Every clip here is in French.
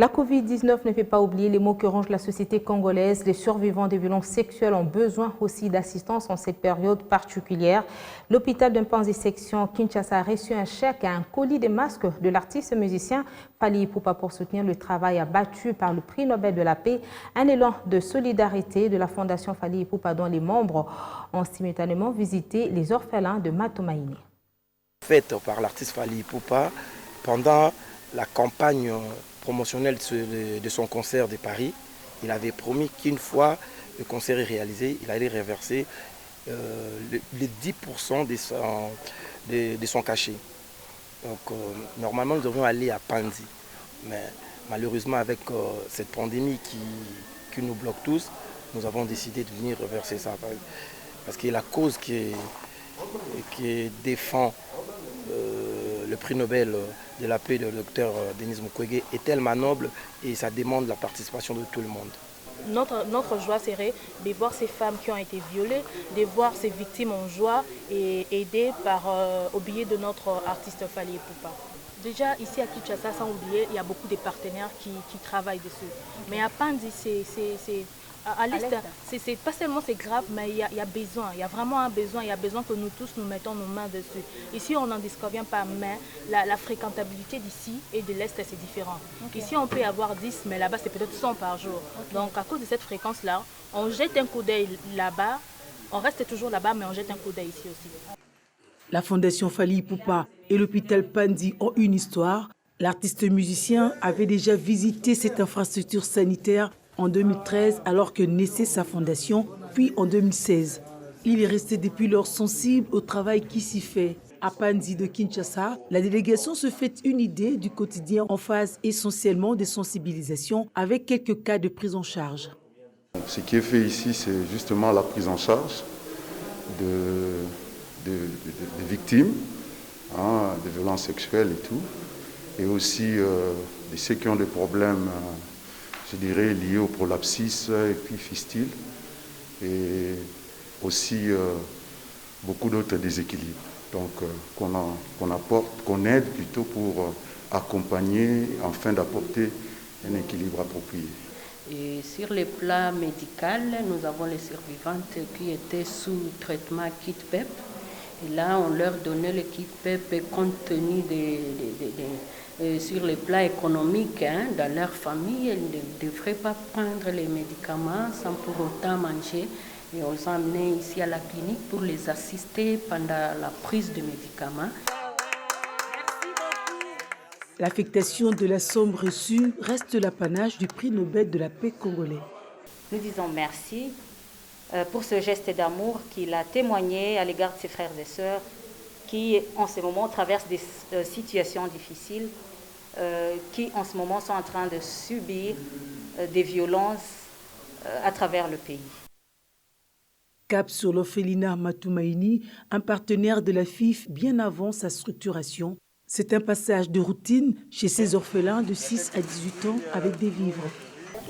La Covid-19 ne fait pas oublier les maux que ronge la société congolaise. Les survivants des violences sexuelles ont besoin aussi d'assistance en cette période particulière. L'hôpital de Panzi section Kinshasa a reçu un chèque et un colis de masques de l'artiste musicien Fally Ipupa pour soutenir le travail abattu par le prix Nobel de la paix. Un élan de solidarité de la fondation Fally Ipupa dont les membres ont simultanément visité les orphelins de Matomaïni. Faite par l'artiste Fally Ipupa pendant la campagne promotionnelle de son concert de Paris, il avait promis qu'une fois le concert est réalisé, il allait reverser les 10% de son cachet. Donc normalement nous devions aller à Panzi, mais malheureusement avec cette pandémie qui nous bloque tous, nous avons décidé de venir reverser ça. Parce que la cause qui défend le prix Nobel de la paix de Dr Denis Mukwege est tellement noble et ça demande la participation de tout le monde. Notre joie serait de voir ces femmes qui ont été violées, de voir ces victimes en joie et aidées au biais de notre artiste Fally Ipupa. Déjà ici à Kinshasa, sans oublier, il y a beaucoup de partenaires qui travaillent dessus. Mais à Panzi, à l'Est, pas seulement c'est grave, mais il y a besoin, il y a vraiment un besoin, il y a besoin que nous tous nous mettons nos mains dessus. Ici on n'en disconvient pas, mais la fréquentabilité d'ici et de l'Est c'est différent. Okay. Ici on peut avoir 10, mais là-bas c'est peut-être 100 par jour. Okay. Donc à cause de cette fréquence-là, on jette un coup d'œil là-bas, on reste toujours là-bas, mais on jette un coup d'œil ici aussi. La fondation Fally Ipupa et l'hôpital Panzi ont une histoire. L'artiste musicien avait déjà visité cette infrastructure sanitaire en 2013 alors que naissait sa fondation, puis en 2016. Il est resté depuis lors sensible au travail qui s'y fait. À Panzi de Kinshasa, la délégation se fait une idée du quotidien en phase essentiellement de sensibilisation avec quelques cas de prise en charge. Ce qui est fait ici, c'est justement la prise en charge des victimes de violences sexuelles et tout, et aussi de ceux qui ont des problèmes je dirais, liés au prolapsus et puis fistule, et aussi beaucoup d'autres déséquilibres. Donc qu'on apporte, qu'on aide plutôt pour accompagner, afin d'apporter un équilibre approprié. Et sur le plan médical, nous avons les survivantes qui étaient sous traitement KIT-PEP. Et là, on leur donnait le KIT-PEP compte tenu sur le plan économique, dans leur famille, elles ne devraient pas prendre les médicaments sans pour autant manger. Et on les a amenés ici à la clinique pour les assister pendant la prise de médicaments. L'affectation de la somme reçue reste l'apanage du prix Nobel de la paix congolais. Nous disons merci pour ce geste d'amour qu'il a témoigné à l'égard de ses frères et sœurs qui, en ce moment, traversent des situations difficiles, qui, en ce moment, sont en train de subir des violences à travers le pays. Cap sur l'orphelinat Matomaïni, un partenaire de la FIF bien avant sa structuration. C'est un passage de routine chez ces orphelins de 6 à 18 ans avec des vivres.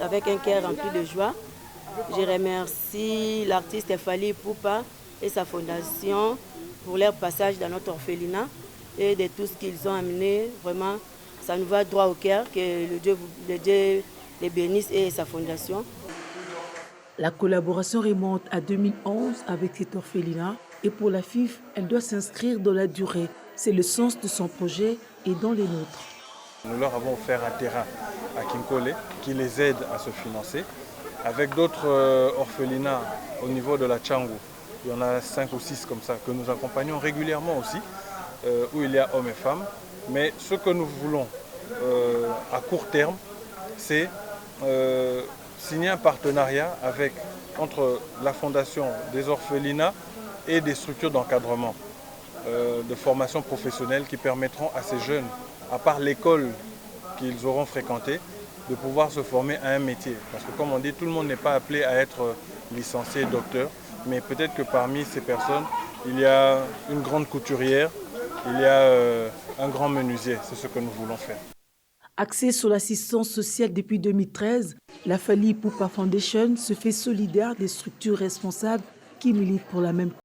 Avec un cœur rempli de joie, je remercie l'artiste Fally Ipupa et sa fondation pour leur passage dans notre orphelinat et de tout ce qu'ils ont amené. Vraiment, ça nous va droit au cœur, que le Dieu les bénisse et sa fondation. La collaboration remonte à 2011 avec cet orphelinat et pour la FIF, elle doit s'inscrire dans la durée. C'est le sens de son projet et dans les nôtres. Nous leur avons offert un terrain à Kinkole qui les aide à se financer. Avec d'autres orphelinats au niveau de la Tchangou, il y en a 5 ou 6 comme ça que nous accompagnons régulièrement aussi, où il y a hommes et femmes. Mais ce que nous voulons à court terme, c'est signer un partenariat entre la fondation des orphelinats et des structures d'encadrement, de formation professionnelle qui permettront à ces jeunes, à part l'école qu'ils auront fréquentée, de pouvoir se former à un métier. Parce que comme on dit, tout le monde n'est pas appelé à être licencié, docteur, mais peut-être que parmi ces personnes, il y a une grande couturière, il y a un grand menuisier. C'est ce que nous voulons faire. Axée sur l'assistance sociale depuis 2013, la Fally Ipupa Foundation se fait solidaire des structures responsables qui militent pour la même